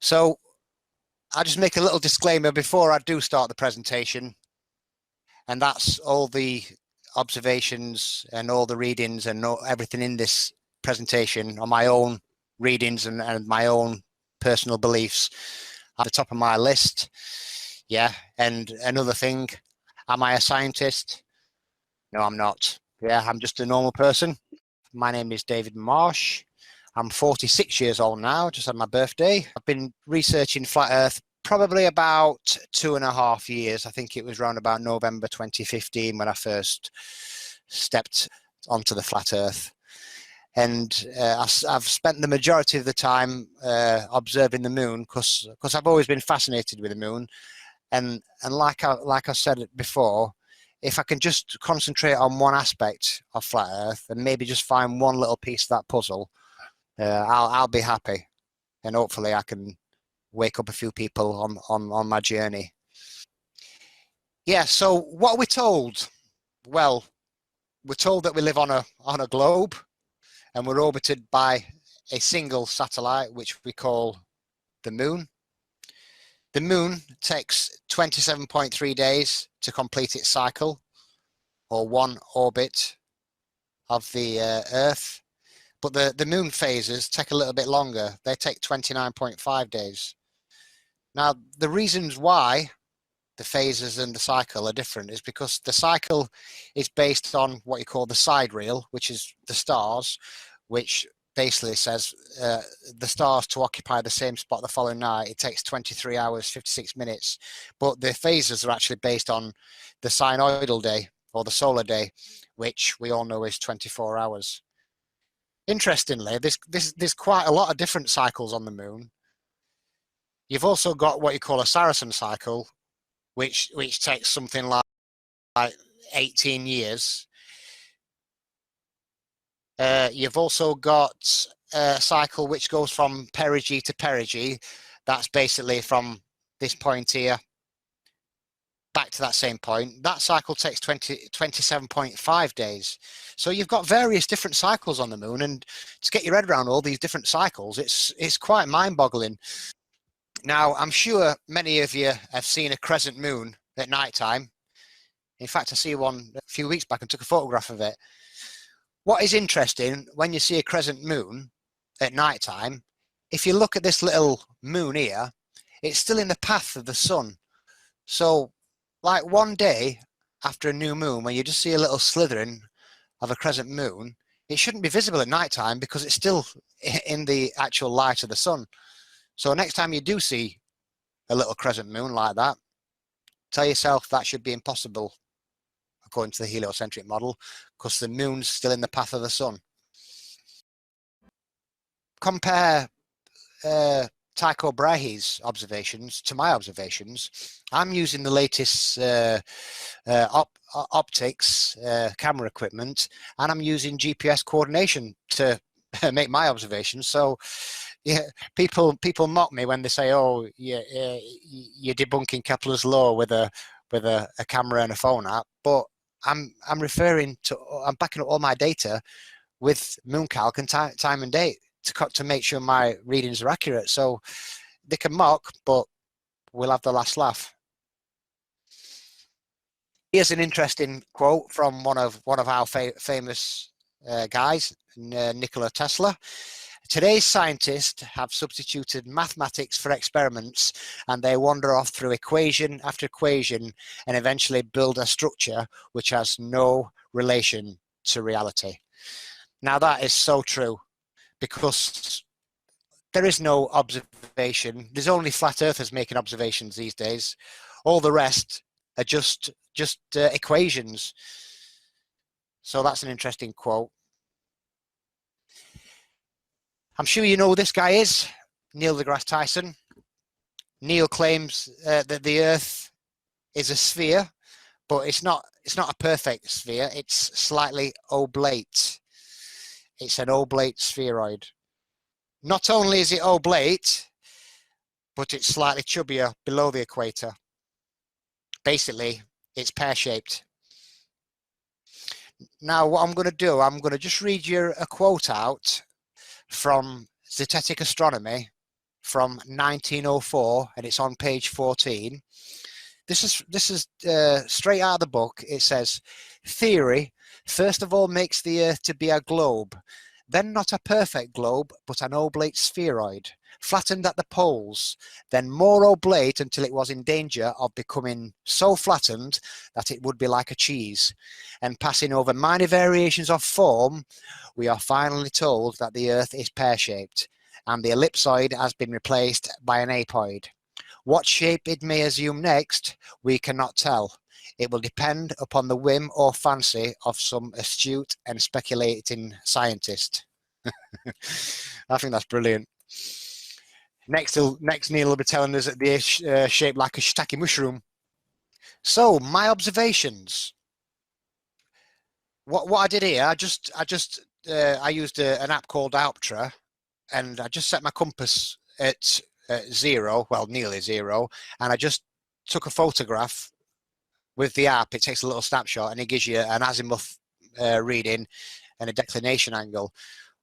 So I'll just make a little disclaimer before I do start the presentation, and that's all the observations and all the readings and everything in this presentation are my own readings and my own personal beliefs at the top of my list. Yeah, and another thing, am I a scientist? No, I'm not. Yeah, I'm just a normal person. My name is David Marsh. I'm 46 years old now, just had my birthday. I've been researching flat Earth probably about 2.5 years. I think it was around about November 2015 when I first stepped onto the flat Earth. And I've spent the majority of the time observing the moon because I've always been fascinated with the moon. And like I said before, if I can just concentrate on one aspect of flat Earth and maybe just find one little piece of that puzzle, I'll be happy, and hopefully I can wake up a few people on my journey. Yeah. So what are we told? Well, we're told that we live on a globe, and we're orbited by a single satellite, which we call the moon. The moon takes 27.3 days to complete its cycle, or one orbit of the Earth. But the moon phases take a little bit longer. They take 29.5 days. Now, the reasons why the phases and the cycle are different is because the cycle is based on what you call the sidereal, which is the stars, which basically says the stars to occupy the same spot the following night. It takes 23 hours, 56 minutes. But the phases are actually based on the sinusoidal day or the solar day, which we all know is 24 hours. Interestingly, there's quite a lot of different cycles on the moon. You've also got what you call a Saracen cycle, which takes something like 18 years. You've also got a cycle which goes from perigee to perigee. That's basically from this point here back to that same point. That cycle takes 27.5 days. So you've got various different cycles on the moon, and to get your head around all these different cycles, it's quite mind-boggling. Now, I'm sure many of you have seen a crescent moon at night time. In fact, I see one a few weeks back and took a photograph of it. What is interesting, when you see a crescent moon at night time, if you look at this little moon here, it's still in the path of the sun. So, like one day after a new moon, when you just see a little slithering of a crescent moon, it shouldn't be visible at night time because it's still in the actual light of the sun. So next time you do see a little crescent moon like that, tell yourself that should be impossible according to the heliocentric model, because the moon's still in the path of the sun. Compare Tycho Brahe's observations to my observations. I'm using the latest optics camera equipment, and I'm using GPS coordination to make my observations. So yeah, people mock me when they say, "Oh, you're debunking Kepler's law with a camera and a phone app." But I'm referring to, I'm backing up all my data with mooncalc and time and date to make sure my readings are accurate. So they can mock, but we'll have the last laugh. Here's an interesting quote from one of our famous guys, Nikola Tesla. Today's scientists have substituted mathematics for experiments, and they wander off through equation after equation and eventually build a structure which has no relation to reality. Now that is so true, because there is no observation. There's only flat earthers making observations these days. All the rest are just equations. So that's an interesting quote. I'm sure you know who this guy is, Neil deGrasse Tyson. Neil claims that the Earth is a sphere, but it's not a perfect sphere. It's slightly oblate. It's an oblate spheroid. Not only is it oblate, but it's slightly chubbier below the equator. Basically, it's pear-shaped. Now, what I'm going to do, I'm going to just read you a quote out from Zetetic Astronomy, from 1904, and it's on page 14. This is straight out of the book. It says, theory first of all makes the Earth to be a globe, then not a perfect globe, but an oblate spheroid, flattened at the poles, then more oblate until it was in danger of becoming so flattened that it would be like a cheese. And passing over minor variations of form, we are finally told that the Earth is pear-shaped, and the ellipsoid has been replaced by an apoid. What shape it may assume next, we cannot tell. It will depend upon the whim or fancy of some astute and speculating scientist. I think that's brilliant. Next, Neil will be telling us that they're shaped like a shiitake mushroom. So, my observations. What I did here, I used an app called Alptra, and I just set my compass at 0, well, nearly 0, and I just took a photograph with the app. It takes a little snapshot and it gives you an azimuth reading and a declination angle.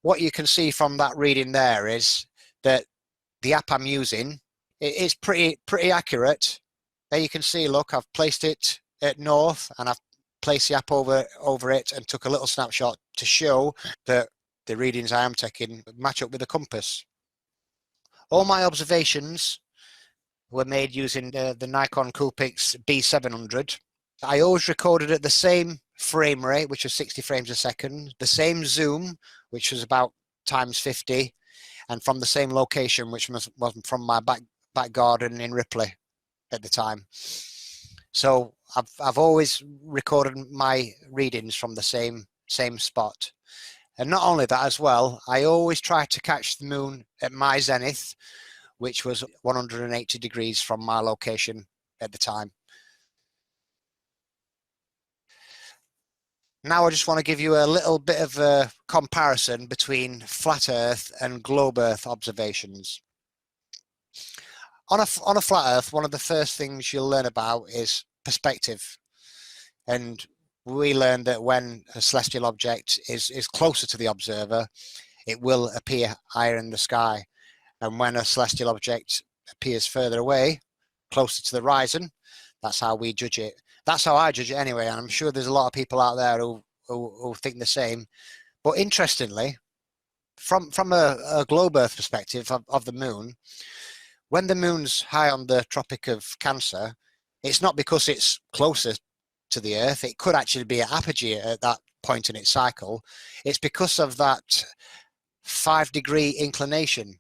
What you can see from that reading there is that the app I'm using, it is pretty accurate. There you can see, look, I've placed it at north and I've placed the app over it and took a little snapshot to show that the readings I am taking match up with the compass. All my observations were made using the Nikon Coolpix B700. I always recorded at the same frame rate, which was 60 frames a second, the same zoom, which was about times 50, and from the same location, which was from my back garden in Ripley at the time. So I've always recorded my readings from the same spot. And not only that as well, I always try to catch the moon at my zenith, which was 180 degrees from my location at the time. Now I just want to give you a little bit of a comparison between flat Earth and globe Earth observations. On a flat Earth, one of the first things you'll learn about is perspective. And we learned that when a celestial object is closer to the observer, it will appear higher in the sky. And when a celestial object appears further away, closer to the horizon, that's how we judge it. That's how I judge it anyway, and I'm sure there's a lot of people out there who think the same. But interestingly, from a globe Earth perspective of the moon, when the moon's high on the Tropic of Cancer, it's not because it's closer to the Earth. It could actually be at apogee at that point in its cycle. It's because of that 5-degree inclination.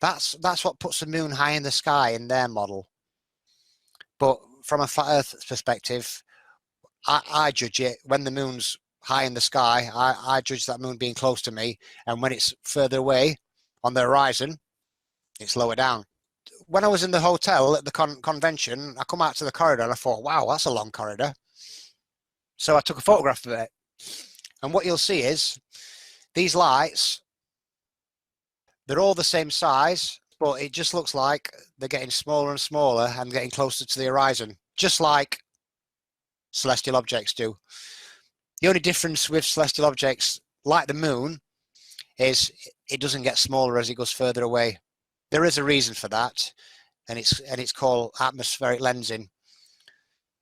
That's what puts the moon high in the sky in their model. But from a flat Earth perspective, I judge it when the moon's high in the sky. I judge that moon being close to me, and when it's further away on the horizon, it's lower down. When I was in the hotel at the convention, I come out to the corridor and I thought, wow, that's a long corridor. So I took a photograph of it. And what you'll see is these lights, they're all the same size, but it just looks like they're getting smaller and smaller and getting closer to the horizon, just like celestial objects do. The only difference with celestial objects like the moon is it doesn't get smaller as it goes further away. There is a reason for that, and it's called atmospheric lensing.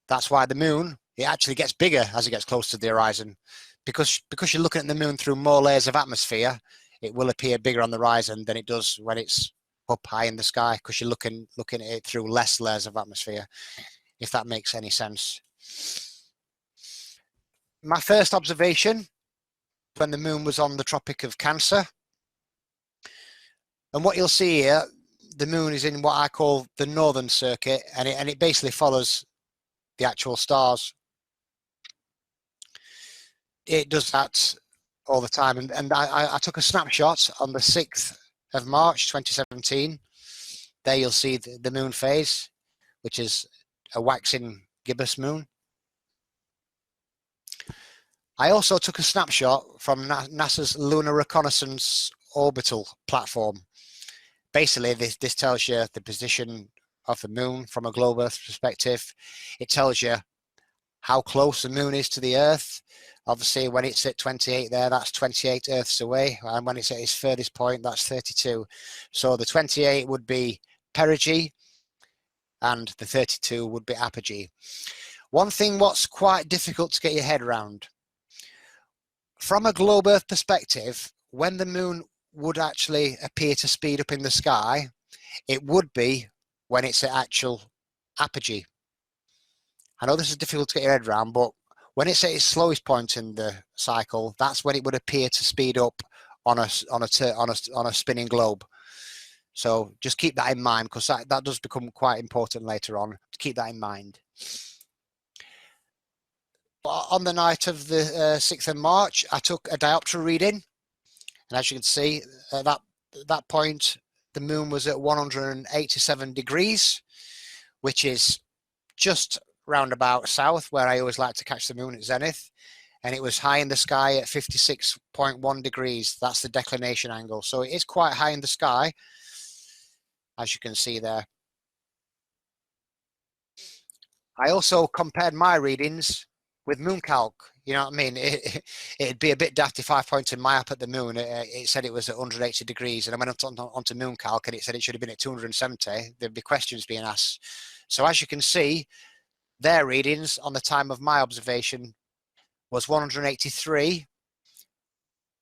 That's why the moon, it actually gets bigger as it gets close to the horizon, because you're looking at the moon through more layers of atmosphere. It will appear bigger on the horizon than it does when it's up high in the sky, because you're looking at it through less layers of atmosphere, if that makes any sense. My first observation, when the moon was on the Tropic of Cancer, and what you'll see here, the moon is in what I call the northern circuit, and it basically follows the actual stars. It does that all the time, and I took a snapshot on the 6th of March 2017. There you'll see the moon phase, which is a waxing gibbous moon. I also took a snapshot from NASA's Lunar Reconnaissance Orbital platform. Basically, this tells you the position of the moon from a globe Earth perspective. It tells you how close the moon is to the Earth, Obviously, when it's at 28 there, that's 28 Earths away. And when it's at its furthest point, that's 32. So the 28 would be perigee, and the 32 would be apogee. One thing what's quite difficult to get your head around, from a globe Earth perspective, when the moon would actually appear to speed up in the sky, it would be when it's at actual apogee. I know this is difficult to get your head around, but when it's at its slowest point in the cycle, that's when it would appear to speed up on a spinning globe. So just keep that in mind, because that does become quite important later on. Keep that in mind. On the night of the 6th of March, I took a diopter reading, and as you can see, at that point, the moon was at 187 degrees, which is just roundabout south, where I always like to catch the moon at zenith, and it was high in the sky at 56.1 degrees. That's the declination angle, so it is quite high in the sky, as you can see there. I also compared my readings with MoonCalc. You know what I mean? It'd be a bit daft if I pointed my app at the moon. It said it was at 180 degrees, and I went onto MoonCalc, and it said it should have been at 270. There'd be questions being asked. So as you can see, their readings on the time of my observation was 183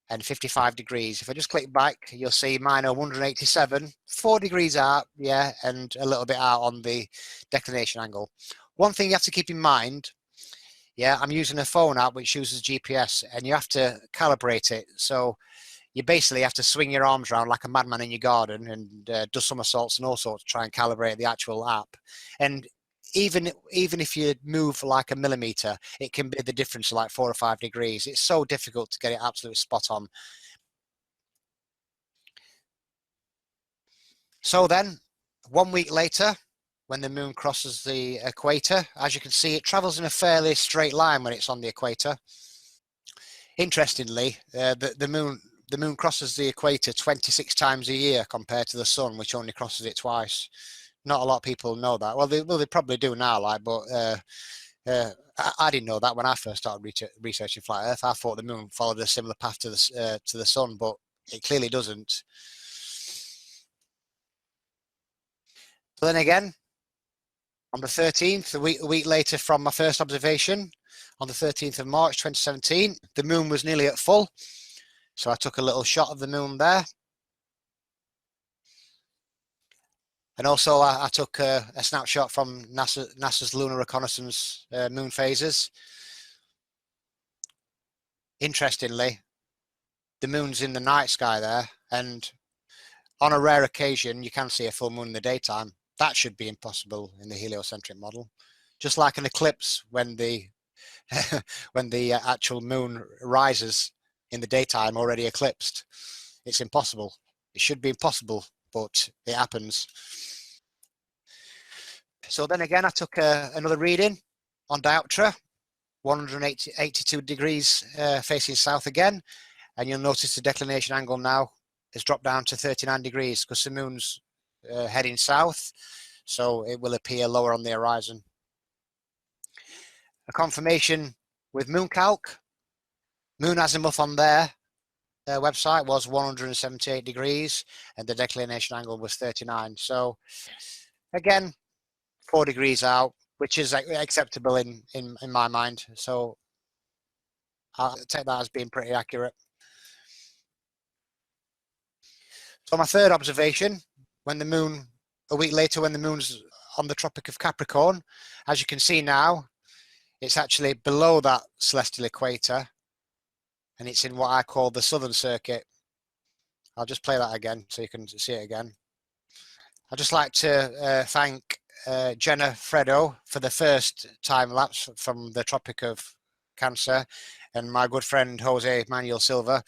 and 55 degrees. If I just click back, you'll see mine are 187, 4 degrees out, yeah, and a little bit out on the declination angle. One thing you have to keep in mind, yeah, I'm using a phone app which uses GPS, and you have to calibrate it. So you basically have to swing your arms around like a madman in your garden and do somersaults and all sorts to try and calibrate the actual app. And even if you move like a millimeter, it can be the difference of like 4 or 5 degrees. It's so difficult to get it absolutely spot on. So then, 1 week later, when the moon crosses the equator, as you can see, it travels in a fairly straight line when it's on the equator. Interestingly, the moon crosses the equator 26 times a year compared to the sun, which only crosses it twice. Not a lot of people know that. Well, they probably do now, like, but I didn't know that when I first started researching flat Earth. I thought the moon followed a similar path to the sun, but it clearly doesn't. But then again, on the 13th, a week later from my first observation, on the 13th of March 2017, the moon was nearly at full. So I took a little shot of the moon there. And also I took a snapshot from NASA's Lunar Reconnaissance moon phases. Interestingly, the moon's in the night sky there, and on a rare occasion, you can see a full moon in the daytime. That should be impossible in the heliocentric model. Just like an eclipse, when the when the actual moon rises in the daytime, already eclipsed. It's impossible. It should be impossible, but it happens. So then again, I took another reading on diopter, 182 degrees facing south again, and you'll notice the declination angle now has dropped down to 39 degrees because the moon's heading south, so it will appear lower on the horizon. A confirmation with MoonCalc. Moon azimuth on their website was 178 degrees, and the declination angle was 39. So again, 4 degrees out, which is acceptable in my mind. So I'll take that as being pretty accurate. So my third observation, when the moon, a week later, when the moon's on the Tropic of Capricorn, as you can see now, it's actually below that celestial equator, and it's in what I call the southern circuit. I'll just play that again so you can see it again. I'd just like to thank Jenna Fredo for the first time lapse from the Tropic of Cancer, and my good friend Jose Manuel Silva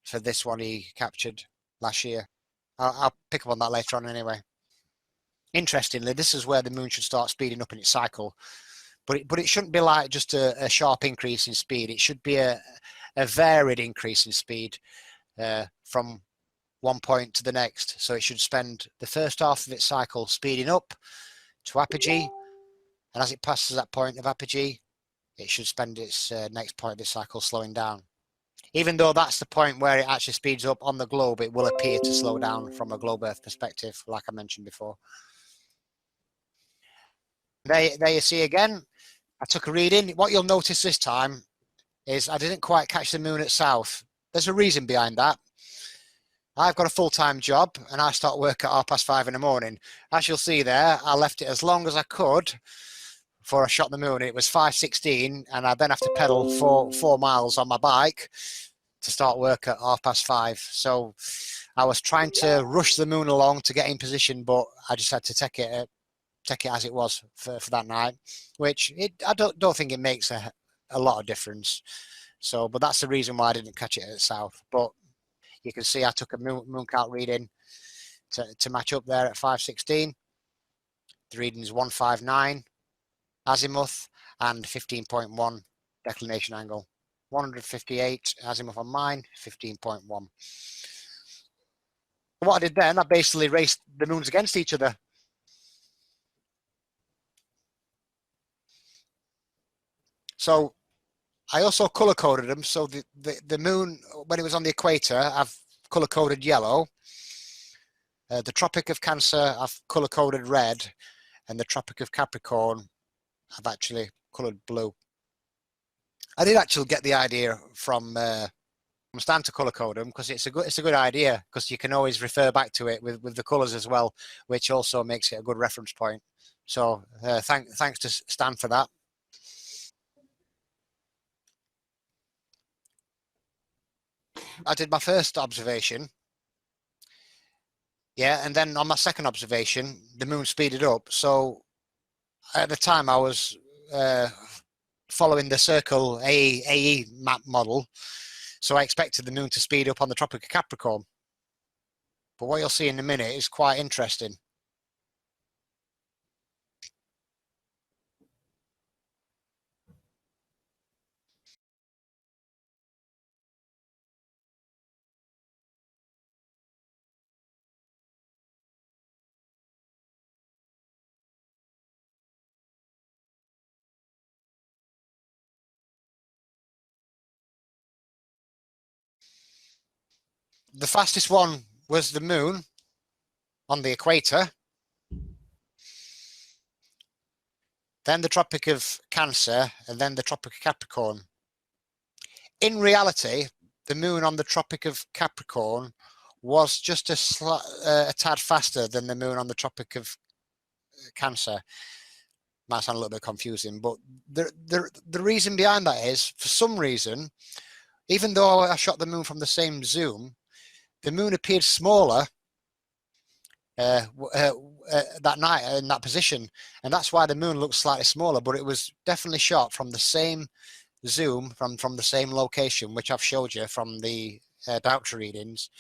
for this one he captured last year. I'll pick up on that later on anyway. Interestingly, this is where the moon should start speeding up in its cycle, but it shouldn't be like just a sharp increase in speed. It should be a varied increase in speed from one point to the next. So it should spend the first half of its cycle speeding up to apogee, and as it passes that point of apogee, it should spend its next point of its cycle slowing down. Even though that's the point where it actually speeds up on the globe, it will appear to slow down from a globe Earth perspective, like I mentioned before. There you see again, I took a reading. What you'll notice this time is I didn't quite catch the moon at south. There's a reason behind that. I've got a full-time job and I start work at 5:30 in the morning. As you'll see there, I left it as long as I could before I shot the moon. It was 5:16 and I then have to pedal four miles on my bike to start work at 5:30. So I was trying to rush the moon along to get in position, but I just had to take it as it was for that night, which I don't think it makes a lot of difference. So, but that's the reason why I didn't catch it at south. But you can see I took a moon count reading to match up there at 5:16. The reading is 159 azimuth and 15.1 declination angle. 158 azimuth on mine, 15.1. What I did then, I basically raced the moons against each other. So I also color coded them. So the moon, when it was on the equator, I've color coded yellow. The Tropic of Cancer, I've color coded red, and the Tropic of Capricorn, I've actually colored blue. I did actually get the idea from Stan to color code them because it's a good idea because you can always refer back to it with the colors as well, which also makes it a good reference point. So thanks to Stan for that. I did my first observation. Yeah, and then on my second observation, the moon speeded up. So at the time I was following the circle AE map model. So I expected the moon to speed up on the Tropic of Capricorn. But what you'll see in a minute is quite interesting. The fastest one was the moon on the equator. Then the Tropic of Cancer, and then the Tropic of Capricorn. In reality, the moon on the Tropic of Capricorn was just a tad faster than the moon on the Tropic of Cancer. Might sound a little bit confusing, but the reason behind that is, for some reason, even though I shot the moon from the same zoom, the moon appeared smaller that night in that position, and that's why the moon looks slightly smaller, but it was definitely shot from the same zoom, from the same location, which I've showed you from the diopter readings.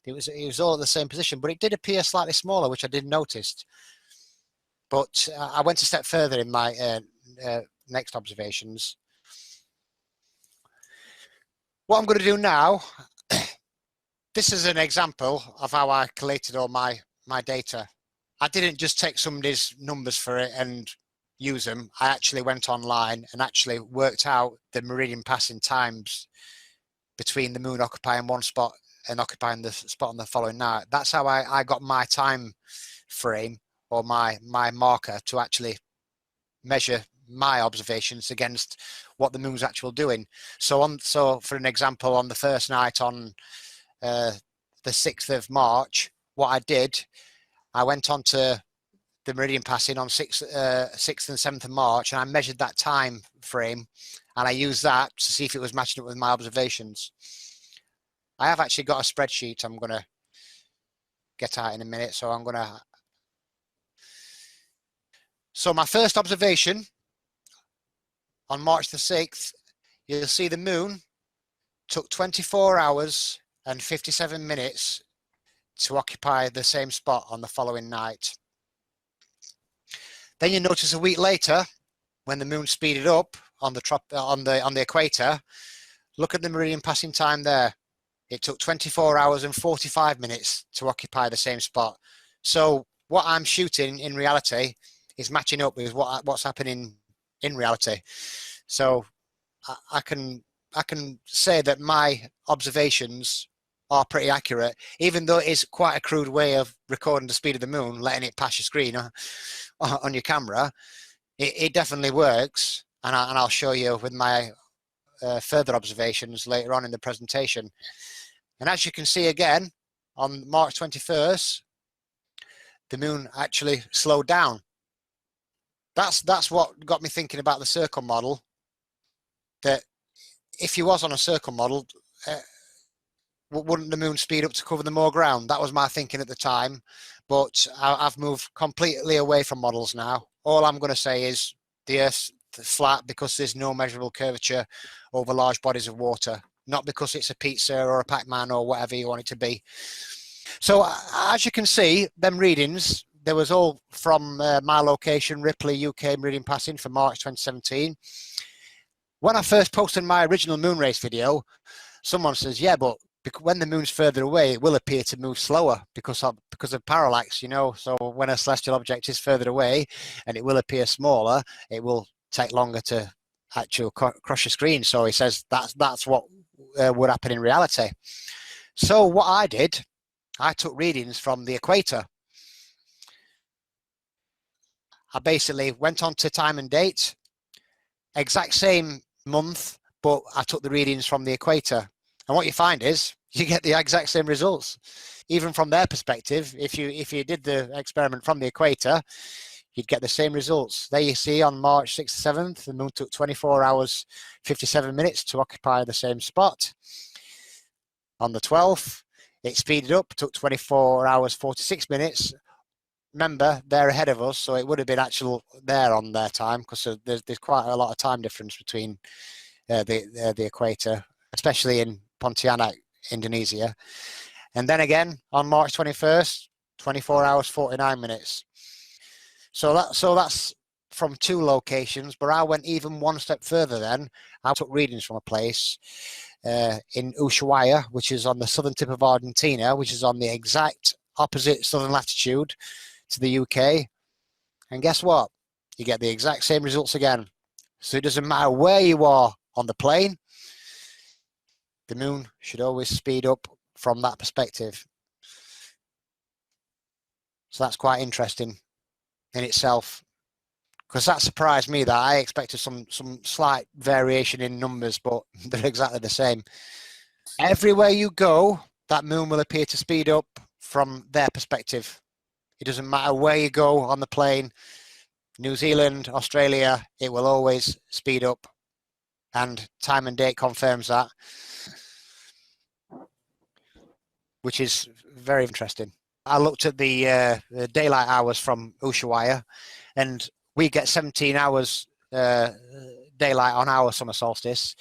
It was all at the same position, but it did appear slightly smaller, which I didn't notice. But I went a step further in my next observations. What I'm going to do now, this is an example of how I collated all my data. I didn't just take somebody's numbers for it and use them. I actually went online and actually worked out the meridian passing times between the moon occupying one spot and occupying the spot on the following night. That's how I got my time frame or my marker to actually measure my observations against what the moon's actually doing. So for an example, on the first night on the 6th of March, what I did, I went on to the meridian passing on 6th and 7th of March, and I measured that time frame, and I used that to see if it was matching up with my observations. I have actually got a spreadsheet I'm going to get out in a minute, so I'm going to... So my first observation on March the 6th, you'll see the moon took 24 hours and 57 minutes to occupy the same spot on the following night. Then you notice a week later, when the moon speeded up on the equator, look at the meridian passing time there. It took 24 hours and 45 minutes to occupy the same spot. So what I'm shooting in reality is matching up with what's happening in reality. So I can say that my observations are pretty accurate, even though it's quite a crude way of recording the speed of the moon, letting it pass your screen on your camera. It definitely works, and I'll show you with my further observations later on in the presentation. And as you can see again, on March 21st, the moon actually slowed down. That's what got me thinking about the circle model, that if you was on a circle model, wouldn't the moon speed up to cover the more ground? That was my thinking at the time, but I've moved completely away from models now. All I'm going to say is the Earth's flat because there's no measurable curvature over large bodies of water, not because it's a pizza or a Pac-Man or whatever you want it to be. So as you can see, them readings, there was all from my location, Ripley, UK meridian passing for March 2017. When I first posted my original moon race video, someone says, yeah, but when the moon's further away, it will appear to move slower because of parallax, you know. So when a celestial object is further away and it will appear smaller, it will take longer to actually cross your screen. So he says that's what would happen in reality. So what I did, I took readings from the equator. I basically went on to time and date, exact same month, but I took the readings from the equator. And what you find is you get the exact same results. Even from their perspective, if you did the experiment from the equator, you'd get the same results. There you see on March 6th, 7th, the moon took 24 hours, 57 minutes to occupy the same spot. On the 12th, it speeded up, took 24 hours, 46 minutes. Remember, they're ahead of us, so it would have been actual there on their time, because there's quite a lot of time difference between the equator, especially in Pontianak, Indonesia. And then again on March 21st, 24 hours 49 minutes. So that's from two locations, but I went even one step further. Then I took readings from a place in Ushuaia, which is on the southern tip of Argentina, which is on the exact opposite southern latitude to the UK. And guess what? You get the exact same results again. So it doesn't matter where you are on the plane, the moon should always speed up from that perspective. So that's quite interesting in itself, because that surprised me, that I expected some slight variation in numbers, but they're exactly the same. Everywhere you go, that moon will appear to speed up from their perspective. It doesn't matter where you go on the plane, New Zealand, Australia, it will always speed up, and time and date confirms that, which is very interesting. I looked at the daylight hours from Ushuaia, and we get 17 hours daylight on our summer solstice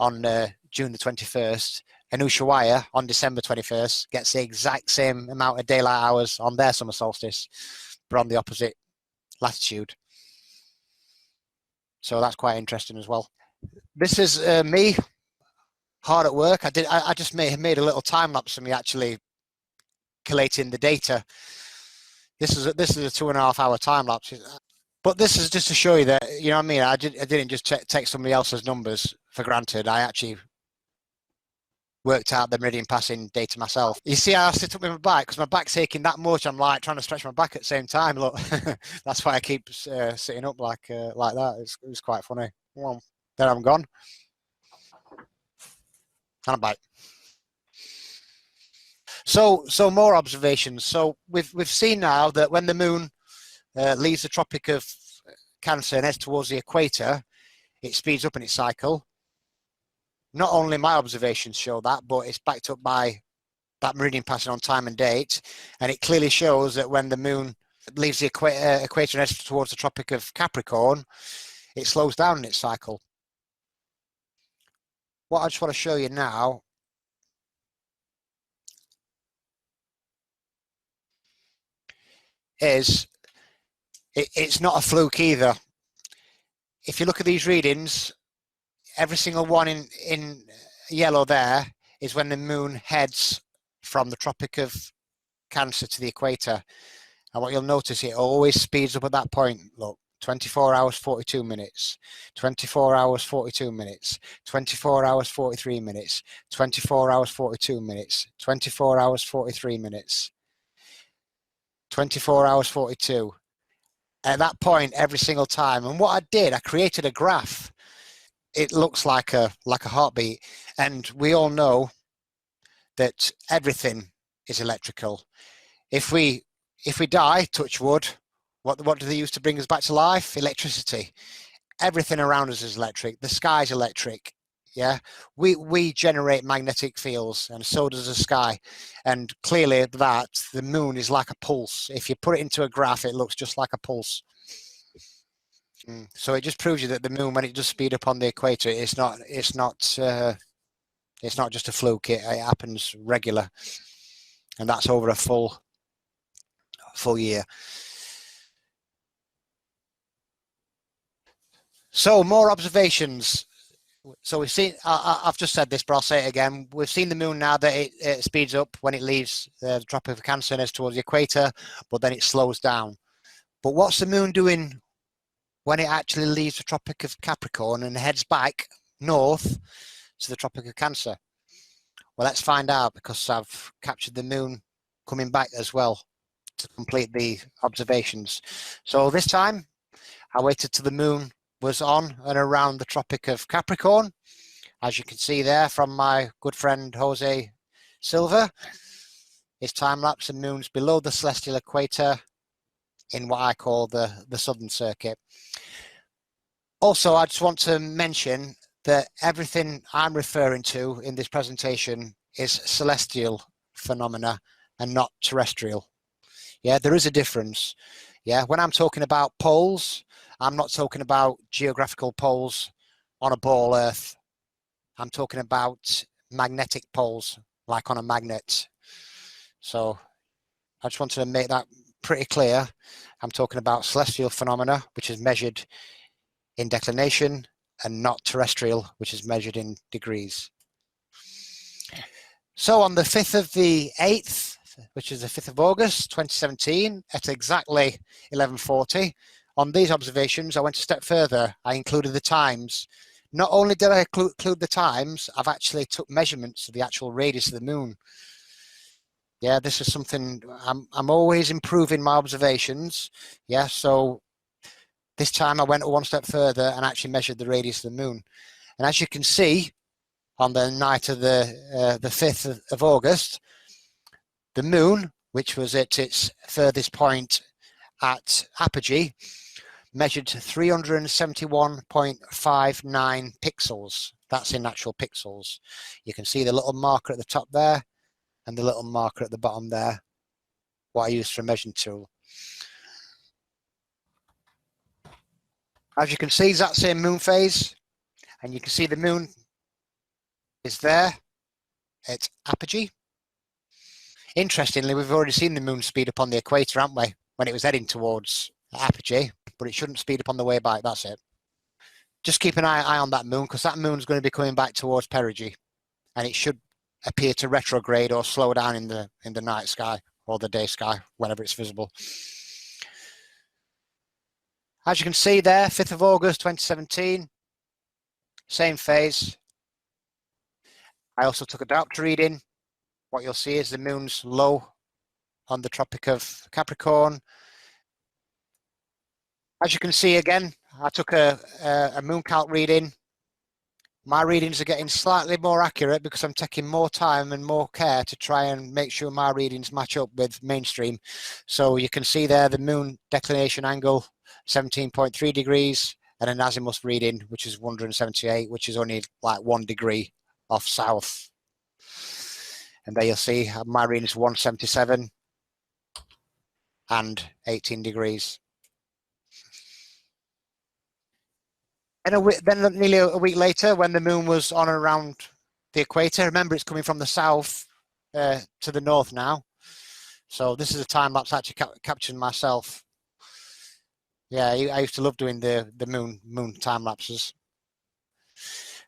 on June the 21st, and Ushuaia on December 21st gets the exact same amount of daylight hours on their summer solstice, but on the opposite latitude. So that's quite interesting as well. This is me hard at work. I just made a little time lapse of me actually collating the data. This is a 2.5 hour time lapse, but this is just to show you that, you know what I mean, I didn't just take somebody else's numbers for granted. I actually worked out the meridian passing data myself. You see how I sit up with my back, because my back's aching that much, I'm like trying to stretch my back at the same time. Look, that's why I keep sitting up like that. It's quite funny. Well, then I'm gone and I'm back. So more observations. So we've seen now that when the moon leaves the Tropic of Cancer and heads towards the equator, it speeds up in its cycle. Not only my observations show that, but it's backed up by that meridian passing on time and date, and it clearly shows that when the moon leaves the equator and heads towards the Tropic of Capricorn, it slows down in its cycle. What I just want to show you now is it's not a fluke either. If you look at these readings, every single one in yellow there is when the moon heads from the Tropic of Cancer to the equator. And what you'll notice, it always speeds up at that point. Look, 24 hours, 42 minutes, 24 hours, 42 minutes, 24 hours, 43 minutes, 24 hours, 42 minutes, 24 hours, 43 minutes, 24 hours, 42. At that point, every single time. And what I did, I created a graph. It looks like a heartbeat. And we all know that everything is electrical. If we die, touch wood, what do they use to bring us back to life? Electricity. Everything around us is electric. The sky's electric. Yeah, we generate magnetic fields, and so does the sky. And clearly, that the moon is like a pulse. If you put it into a graph, it looks just like a pulse. So it just proves you that the moon, when it does speed up on the equator, it's not just a fluke. It happens regular, and that's over a full year. So more observations. So we've seen, I've just said this, but I'll say it again. We've seen the moon now that it speeds up when it leaves the Tropic of Cancer and heads towards the equator, but then it slows down. But what's the moon doing when it actually leaves the Tropic of Capricorn and heads back north to the Tropic of Cancer? Well, let's find out, because I've captured the moon coming back as well to complete the observations. So this time I waited till the moon was on and around the Tropic of Capricorn, as you can see there from my good friend Jose Silva. His time lapse, the moon's below the celestial equator in what I call the southern circuit. Also, I just want to mention that everything I'm referring to in this presentation is celestial phenomena and not terrestrial. Yeah, there is a difference. Yeah, when I'm talking about poles, I'm not talking about geographical poles on a ball Earth. I'm talking about magnetic poles, like on a magnet. So I just wanted to make that pretty clear. I'm talking about celestial phenomena, which is measured in declination, and not terrestrial, which is measured in degrees. So on the 5th of the 8th, which is the 5th of August, 2017, at exactly 11:40, on these observations, I went a step further. I included the times. Not only did I include the times, I've actually took measurements of the actual radius of the moon. Yeah, this is something I'm always improving my observations. Yeah, so this time I went one step further and actually measured the radius of the moon. And as you can see, on the night of the 5th of August, the moon, which was at its furthest point at apogee, measured 371.59 pixels. That's in actual pixels. You can see the little marker at the top there and the little marker at the bottom there, what I used for a measuring tool. As you can see, it's that same moon phase, and you can see the moon is there at apogee. Interestingly, we've already seen the moon speed up on the equator, haven't we, when it was heading towards apogee, but it shouldn't speed up on the way back. That's it. Just keep an eye on that moon, because that moon's going to be coming back towards perigee, and it should appear to retrograde or slow down in the night sky or the day sky, whenever it's visible. As you can see there, 5th of August 2017, same phase. I also took a diopter reading. What you'll see is the moon's low on the Tropic of Capricorn. As you can see again, I took a moon calc reading. My readings are getting slightly more accurate because I'm taking more time and more care to try and make sure my readings match up with mainstream. So you can see there the moon declination angle, 17.3 degrees, and an azimuth reading, which is 178, which is only like 1 degree off south. And there you'll see my reading is 177 and 18 degrees. And then nearly a week later, when the moon was on and around the equator, remember it's coming from the south to the north now. So this is a time lapse I actually captured myself. Yeah, I used to love doing the moon time lapses.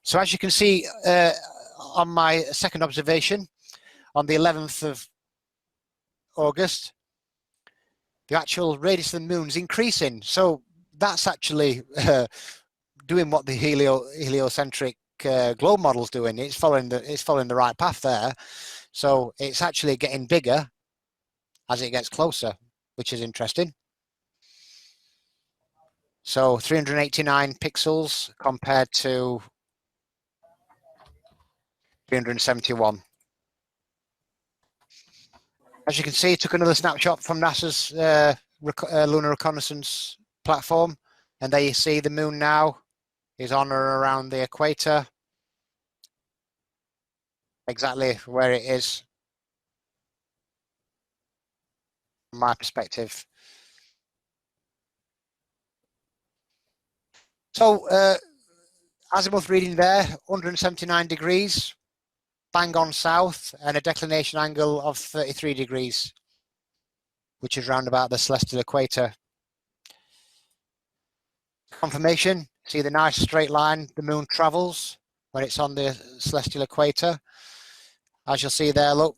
So as you can see on my second observation, on the 11th of August, the actual radius of the moon is increasing. So that's actually doing what the heliocentric globe model's doing. It's following the right path there. So it's actually getting bigger as it gets closer, which is interesting. So 389 pixels compared to 371. As you can see, took another snapshot from NASA's lunar reconnaissance platform, and there you see the moon now is on or around the equator, exactly where it is from my perspective. So azimuth reading there, 179 degrees, bang on south, and a declination angle of 33 degrees, which is round about the celestial equator. Confirmation, see the nice straight line the moon travels when it's on the celestial equator. As you'll see there, look,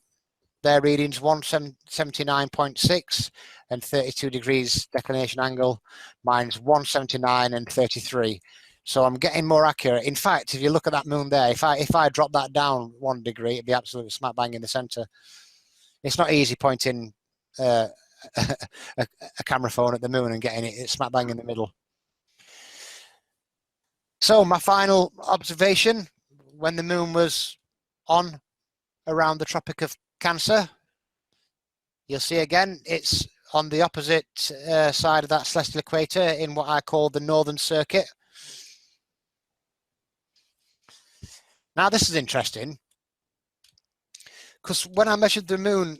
their readings 179.6 and 32 degrees declination angle. Mine's 179 and 33. So I'm getting more accurate. In fact, if you look at that moon there, if I drop that down 1 degree, it'd be absolutely smack bang in the center. It's not easy pointing a camera phone at the moon and getting it smack bang in the middle. So my final observation, when the moon was on around the Tropic of Cancer, you'll see again, it's on the opposite side of that celestial equator in what I call the northern circuit. Now this is interesting, because when I measured the moon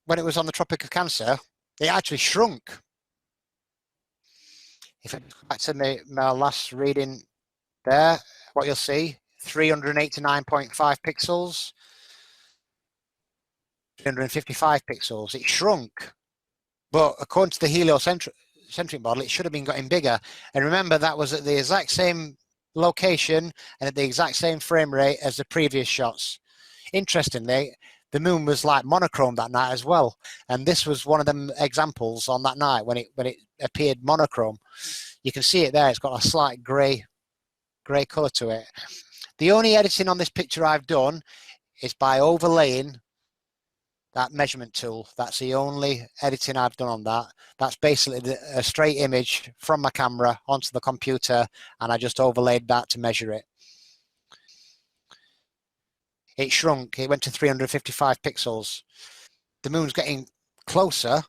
when it was on the Tropic of Cancer, it actually shrunk. If I go back to my last reading there, what you'll see, 389.5 pixels, 355 pixels. It shrunk. But according to the heliocentric model, it should have been getting bigger. And remember, that was at the exact same location and at the exact same frame rate as the previous shots. Interestingly, the moon was like monochrome that night as well. And this was one of them examples on that night when it appeared monochrome. You can see it there. It's got a slight grey color to it. The only editing on this picture I've done is by overlaying that measurement tool. That's the only editing I've done on that. That's basically a straight image from my camera onto the computer, and I just overlaid that to measure it. It shrunk. It went to 355 pixels. The moon's getting closer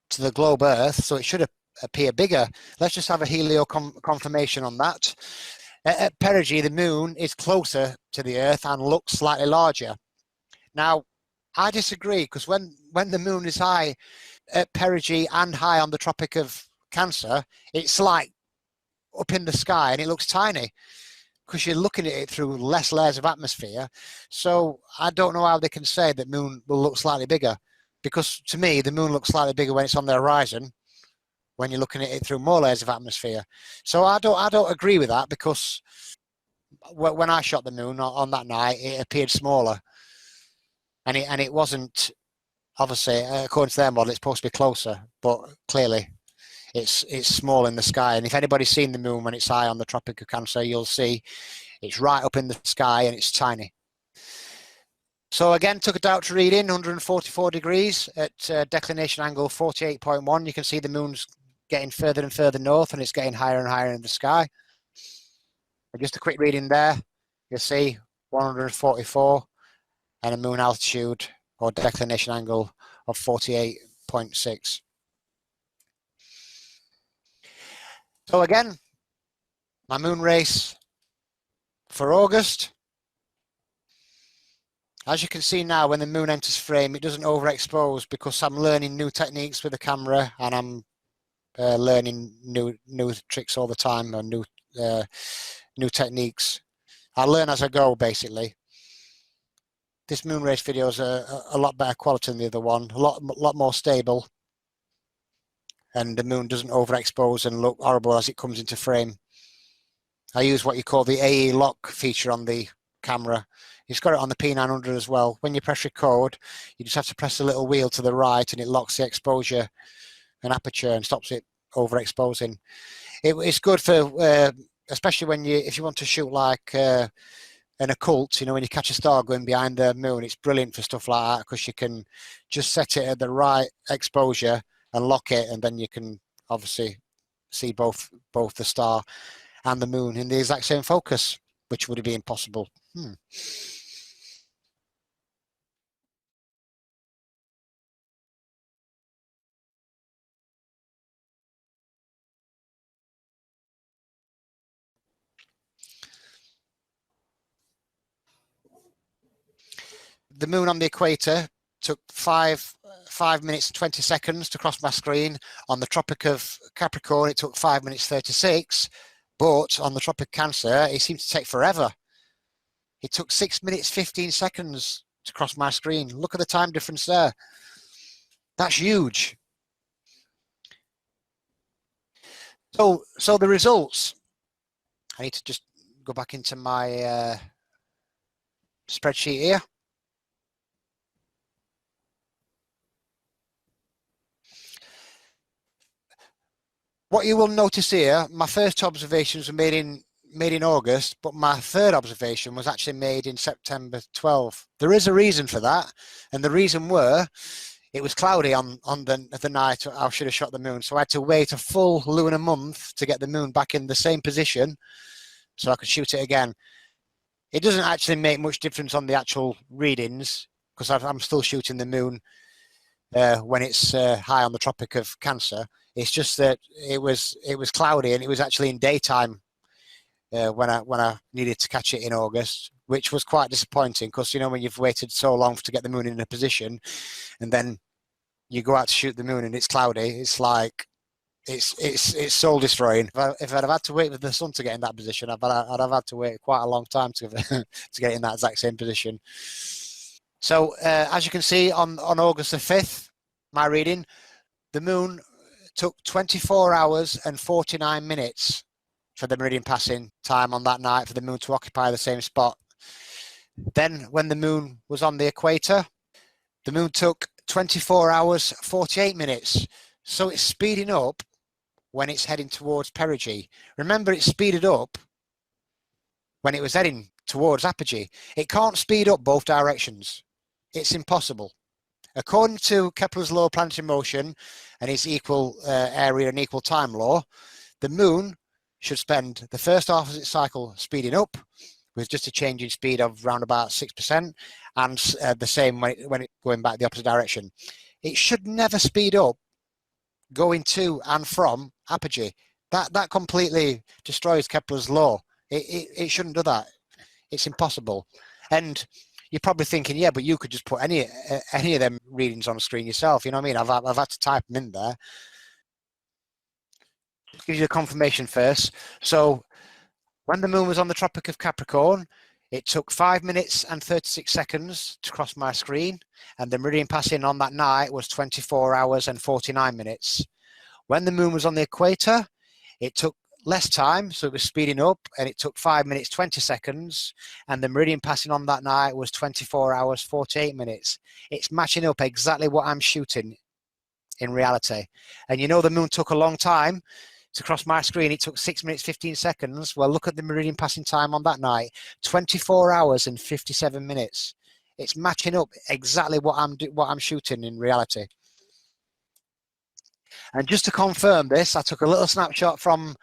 to the globe Earth, so it should appear bigger. Let's just have a helio confirmation on that. At perigee, the moon is closer to the Earth and looks slightly larger. Now, I disagree, because when the moon is high at perigee and high on the Tropic of Cancer, it's like up in the sky and it looks tiny, because you're looking at it through less layers of atmosphere. So I don't know how they can say that moon will look slightly bigger, because to me, the moon looks slightly bigger when it's on the horizon, when you're looking at it through more layers of atmosphere. So I don't agree with that, because when I shot the moon on that night, it appeared smaller. And it wasn't, obviously, according to their model, it's supposed to be closer, but clearly it's small in the sky. And if anybody's seen the moon when it's high on the Tropic of Cancer, you'll see it's right up in the sky and it's tiny. So again, took a diopter reading, 144 degrees at declination angle 48.1. You can see the moon's getting further and further north, and it's getting higher and higher in the sky. And just a quick reading there, you'll see 144 and a moon altitude or declination angle of 48.6. So again, my moon race for August. As you can see now, when the moon enters frame, it doesn't overexpose, because I'm learning new techniques with the camera, and I'm learning new tricks all the time, or new techniques. I learn as I go, basically. This moon race video is a lot better quality than the other one, a lot more stable, and the moon doesn't overexpose and look horrible as it comes into frame. I use what you call the AE lock feature on the camera. It's got it on the P900 as well. When you press record, you just have to press the little wheel to the right, and it locks the exposure and aperture and stops it overexposing. It's good for especially when if you want to shoot like an occult, when you catch a star going behind the moon, it's brilliant for stuff like that because you can just set it at the right exposure and lock it, and then you can obviously see both the star and the moon in the exact same focus, which would be impossible. The moon on the equator took 5 minutes 20 seconds to cross my screen. On the Tropic of Capricorn, it took 5 minutes 36. But on the Tropic of Cancer, it seemed to take forever. It took 6 minutes 15 seconds to cross my screen. Look at the time difference there. That's huge. So the results. I need to just go back into my spreadsheet here. What you will notice here, my first observations were made in August, but my third observation was actually made in September 12th. There is a reason for that, and the reason were it was cloudy on the night I should have shot the moon, so I had to wait a full lunar month to get the moon back in the same position so I could shoot it again. It doesn't actually make much difference on the actual readings because I'm still shooting the moon when it's high on the Tropic of Cancer. It's just that it was cloudy and it was actually in daytime when I needed to catch it in August, which was quite disappointing because when you've waited so long to get the moon in a position, and then you go out to shoot the moon and it's cloudy, it's like it's soul destroying. If I'd have had to wait for the sun to get in that position, I'd have had to wait quite a long time to to get in that exact same position. So as you can see on August the 5th, my reading, the moon took 24 hours and 49 minutes for the meridian passing time on that night for the moon to occupy the same spot. Then when the moon was on the equator, the moon took 24 hours, 48 minutes. So it's speeding up when it's heading towards perigee. Remember, it speeded up when it was heading towards apogee. It can't speed up both directions. It's impossible. According to Kepler's law of planetary motion and its equal area and equal time law, the moon should spend the first half of its cycle speeding up with just a change in speed of around about 6%, and the same when it going back the opposite direction. It should never speed up going to and from apogee. That completely destroys Kepler's law. It shouldn't do that. It's impossible. And you're probably thinking, yeah, but you could just put any of them readings on the screen yourself. You know what I mean? I've had to type them in there. Gives you a confirmation first. So when the moon was on the Tropic of Capricorn, it took 5 minutes and 36 seconds to cross my screen, and the meridian passing on that night was 24 hours and 49 minutes. When the moon was on the equator, it took less time, so it was speeding up, and it took 5 minutes 20 seconds, and the meridian passing on that night was 24 hours 48 minutes. It's matching up exactly what I'm shooting in reality. And the moon took a long time to cross my screen. It took 6 minutes 15 seconds. Well, look at the meridian passing time on that night, 24 hours and 57 minutes. It's matching up exactly what I'm shooting in reality. And just to confirm this, I took a little snapshot from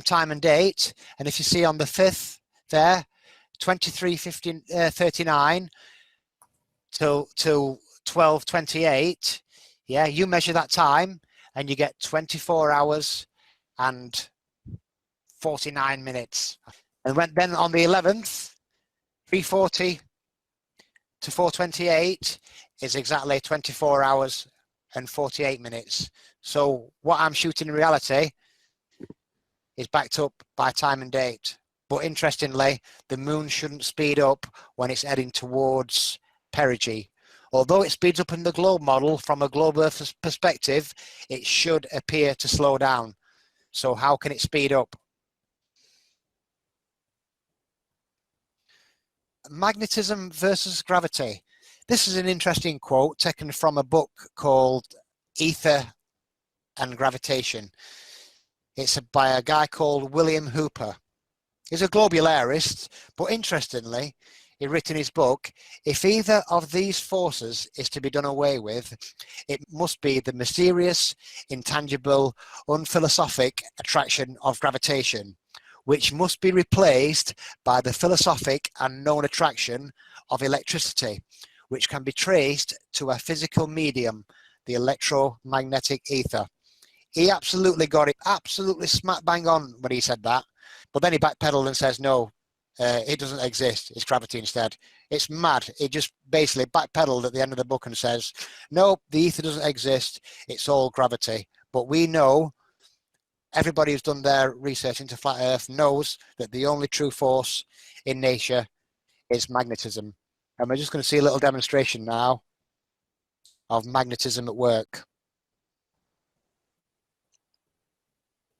time and date, and if you see on the 5th there, 23:39 till 12:28, yeah, you measure that time and you get 24 hours and 49 minutes. And then on the 11th, 3:40 to 4:28 is exactly 24 hours and 48 minutes. So what I'm shooting in reality is backed up by time and date. But interestingly, the moon shouldn't speed up when it's heading towards perigee. Although it speeds up in the globe model, from a globe Earth perspective, it should appear to slow down. So how can it speed up? Magnetism versus gravity. This is an interesting quote taken from a book called Ether and gravitation. It's by a guy called William Hooper. He's a globularist, but interestingly, he wrote in his book, if either of these forces is to be done away with, it must be the mysterious, intangible, unphilosophic attraction of gravitation, which must be replaced by the philosophic and known attraction of electricity, which can be traced to a physical medium, the electromagnetic ether. He absolutely got it, absolutely smack bang on when he said that. But then he backpedaled and says, no, it doesn't exist. It's gravity instead. It's mad. He just basically backpedaled at the end of the book and says, no, the ether doesn't exist. It's all gravity. But we know, everybody who's done their research into flat Earth knows that the only true force in nature is magnetism. And we're just going to see a little demonstration now of magnetism at work.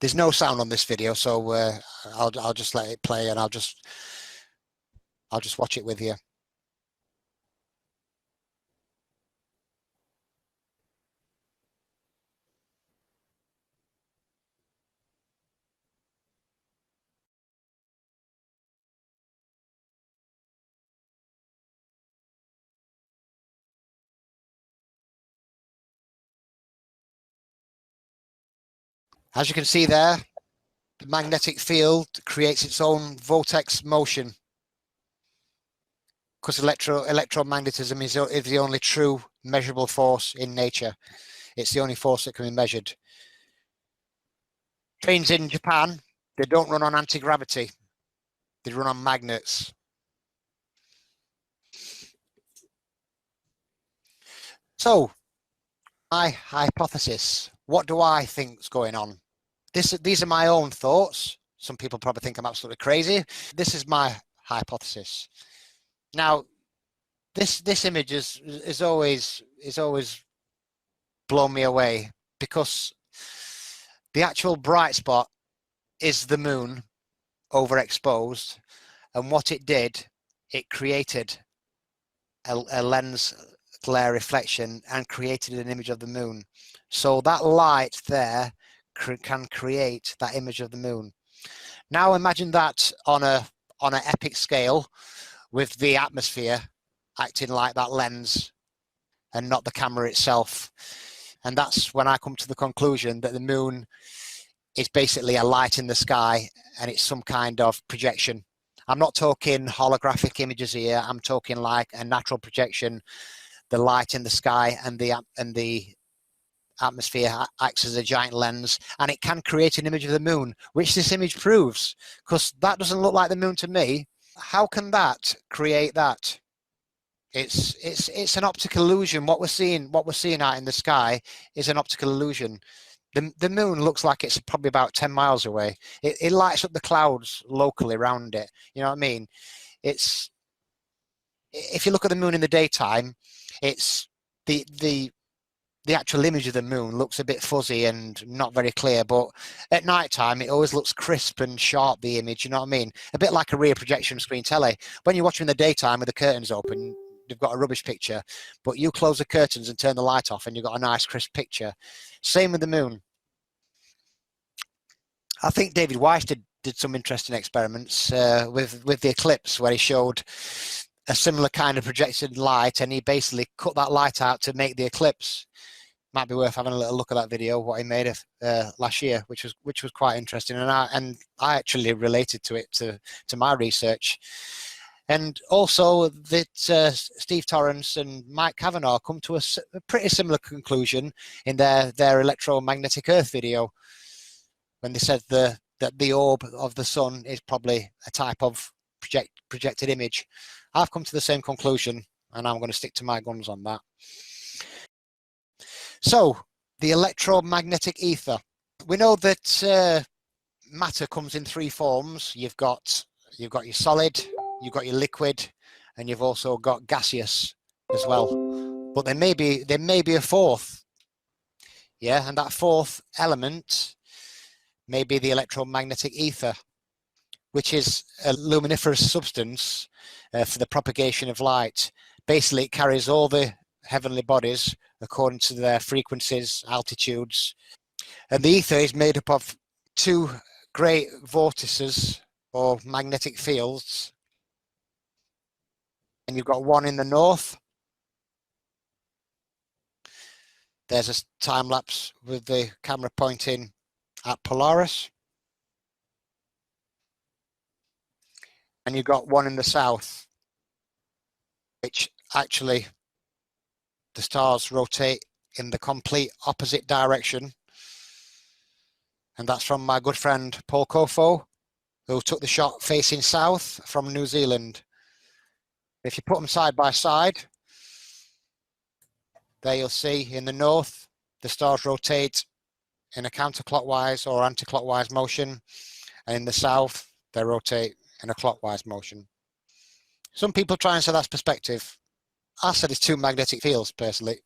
There's no sound on this video, so I'll just let it play and I'll just watch it with you. As you can see there, the magnetic field creates its own vortex motion, because electromagnetism is the only true measurable force in nature. It's the only force that can be measured. Trains in Japan, they don't run on anti-gravity. They run on magnets. So, my hypothesis. What do I think's going on? These are my own thoughts. Some people probably think I'm absolutely crazy. This is my hypothesis. Now, this image is always blown me away, because the actual bright spot is the moon overexposed, and what it did, it created a lens glare reflection and created an image of the moon. So that light there can create that image of the moon. Now imagine that on an epic scale, with the atmosphere acting like that lens and not the camera itself. And that's when I come to the conclusion that the moon is basically a light in the sky, and it's some kind of projection. I'm not talking holographic images here. I'm talking like a natural projection. The light in the sky and the atmosphere acts as a giant lens, and it can create an image of the moon, which this image proves, because that doesn't look like the moon to me. How can that create that? It's an optical illusion. What we're seeing out in the sky is an optical illusion. The moon looks like it's probably about 10 miles away. It lights up the clouds locally around it. You know what I mean? If you look at the moon in the daytime, it's the actual image of the moon looks a bit fuzzy and not very clear, but at night time it always looks crisp and sharp, the image, you know what I mean? A bit like a rear projection screen telly. When you're watching in the daytime with the curtains open, you've got a rubbish picture, but you close the curtains and turn the light off and you've got a nice crisp picture. Same with the moon. I think David Weiss did some interesting experiments with the eclipse, where he showed a similar kind of projected light, and he basically cut that light out to make the eclipse. Might be worth having a little look at that video, what he made of last year, which was quite interesting, and I actually related to it to my research. And also that Steve Torrance and Mike Kavanagh come to a pretty similar conclusion in their electromagnetic Earth video, when they said that the orb of the sun is probably a type of projected image. I've come to the same conclusion, and I'm going to stick to my guns on that. So, the electromagnetic ether. We know that matter comes in three forms. You've got your solid, you've got your liquid, and you've also got gaseous as well. But there may be a fourth. Yeah, and that fourth element may be the electromagnetic ether, which is a luminiferous substance for the propagation of light. Basically, it carries all the heavenly bodies according to their frequencies, altitudes. And the ether is made up of two great vortices or magnetic fields. And you've got one in the north. There's a time lapse with the camera pointing at Polaris. And you've got one in the south, which actually the stars rotate in the complete opposite direction. And that's from my good friend Paul Kofo, who took the shot facing south from New Zealand. If you put them side by side, there you'll see in the north, the stars rotate in a counterclockwise or anti-clockwise motion. And in the south, they rotate in a clockwise motion. Some people try and say that's perspective. I said it's two magnetic fields, personally.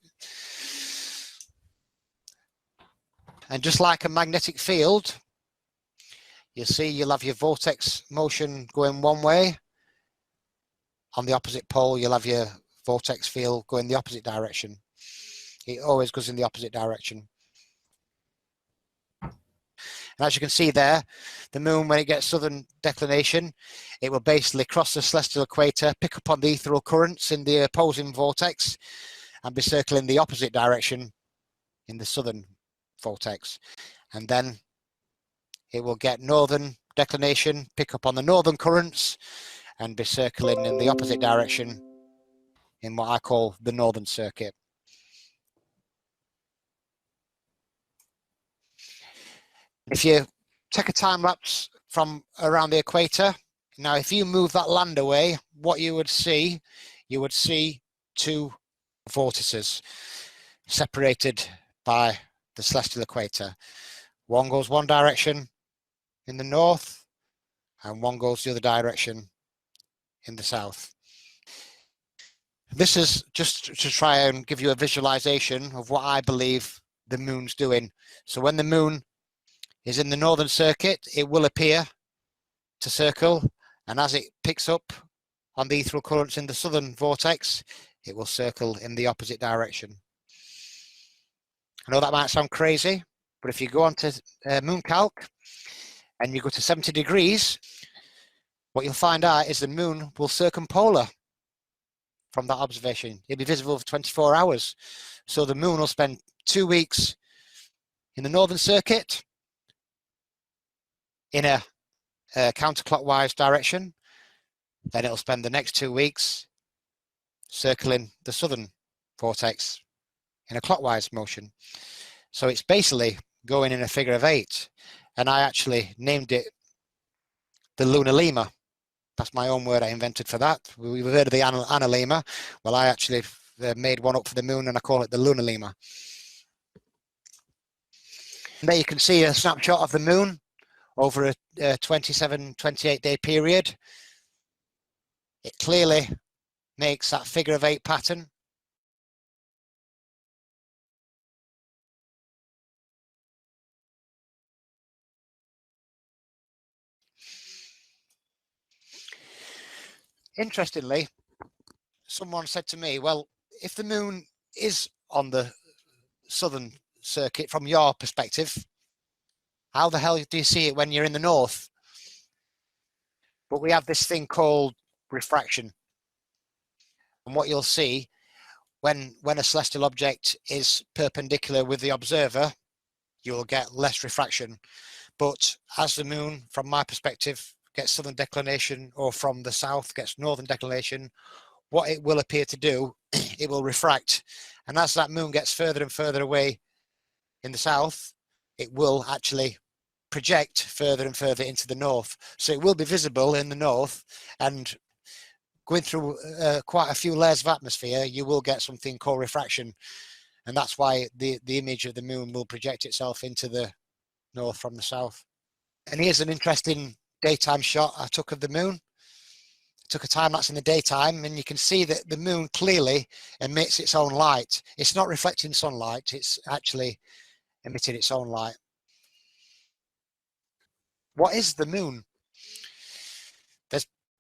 And just like a magnetic field, you see you'll have your vortex motion going one way. On the opposite pole, you'll have your vortex field going the opposite direction. It always goes in the opposite direction. And as you can see there, the moon, when it gets southern declination, it will basically cross the celestial equator, pick up on the ethereal currents in the opposing vortex, and be circling the opposite direction in the southern vortex. And then it will get northern declination, pick up on the northern currents, and be circling in the opposite direction in what I call the northern circuit. If you take a time lapse from around the equator, now if you move that land away, what you would see two vortices separated by the celestial equator. One goes one direction in the north, and one goes the other direction in the south. This is just to try and give you a visualization of what I believe the moon's doing. So when the moon is in the northern circuit, it will appear to circle, and as it picks up on the ethereal currents in the southern vortex, it will circle in the opposite direction. I know that might sound crazy, but if you go on to moon calc and you go to 70 degrees, what you'll find out is the moon will circumpolar from that observation. It'll be visible for 24 hours. So the moon will spend 2 weeks in the northern circuit in a counterclockwise direction. Then it'll spend the next 2 weeks circling the southern vortex in a clockwise motion. So it's basically going in a figure of 8. And I actually named it the Luna-lemma. That's my own word I invented for that. We've heard of the analemma. Well, I actually made one up for the moon, and I call it the Luna-lemma. There you can see a snapshot of the moon over a 27, 28 day period. It clearly makes that figure of 8 pattern. Interestingly, someone said to me, well, if the moon is on the southern circuit from your perspective, how the hell do you see it when you're in the north? But we have this thing called refraction. And what you'll see when a celestial object is perpendicular with the observer, you'll get less refraction. But as the moon, from my perspective, gets southern declination, or from the south gets northern declination, what it will appear to do, it will refract. And as that moon gets further and further away in the south, it will actually project further and further into the north. So it will be visible in the north, and going through quite a few layers of atmosphere, you will get something called refraction. And that's why the image of the moon will project itself into the north from the south. And here's an interesting daytime shot I took of the moon. I took a time lapse in the daytime, and you can see that the moon clearly emits its own light. It's not reflecting sunlight, it's actually emitting its own light. What is the moon?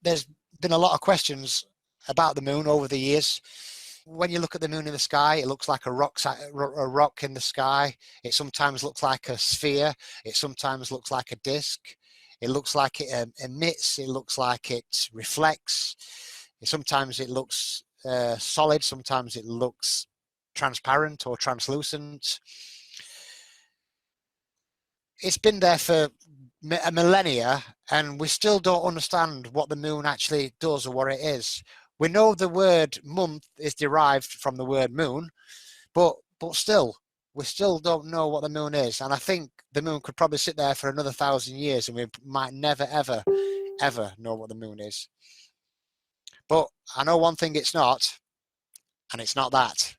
There's been a lot of questions about the moon over the years. when you look at the moon in the sky, it looks like a rock in the sky. It sometimes looks like a sphere. It sometimes looks like a disc. It looks like it emits. It looks like it reflects. Sometimes it looks solid. Sometimes it looks transparent or translucent. It's been there for a millennia, and we still don't understand what the moon actually does or what it is. We know the word month is derived from the word moon, but still, we still don't know what the moon is. And I think the moon could probably sit there for another 1,000 years and we might never, ever, ever know what the moon is. But I know one thing it's not, and it's not that.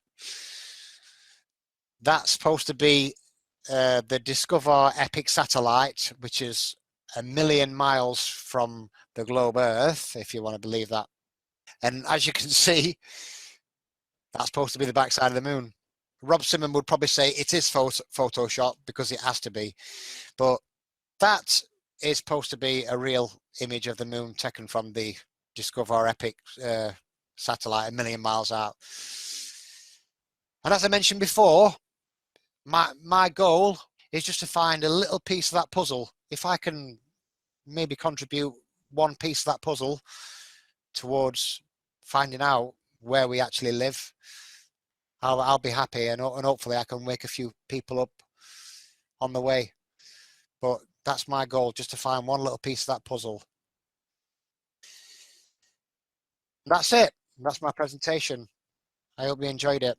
That's supposed to be the Discover Epic satellite, which is 1,000,000 miles from the globe Earth, if you want to believe that. And as you can see, that's supposed to be the backside of the moon. Rob Simon would probably say it is Photoshop because it has to be. But that is supposed to be a real image of the moon taken from the Discover Epic satellite 1,000,000 miles out. And as I mentioned before, my goal is just to find a little piece of that puzzle. If I can maybe contribute one piece of that puzzle towards finding out where we actually live, I'll be happy, and hopefully I can wake a few people up on the way. But that's my goal, just to find one little piece of that puzzle. That's it. That's my presentation. I hope you enjoyed it.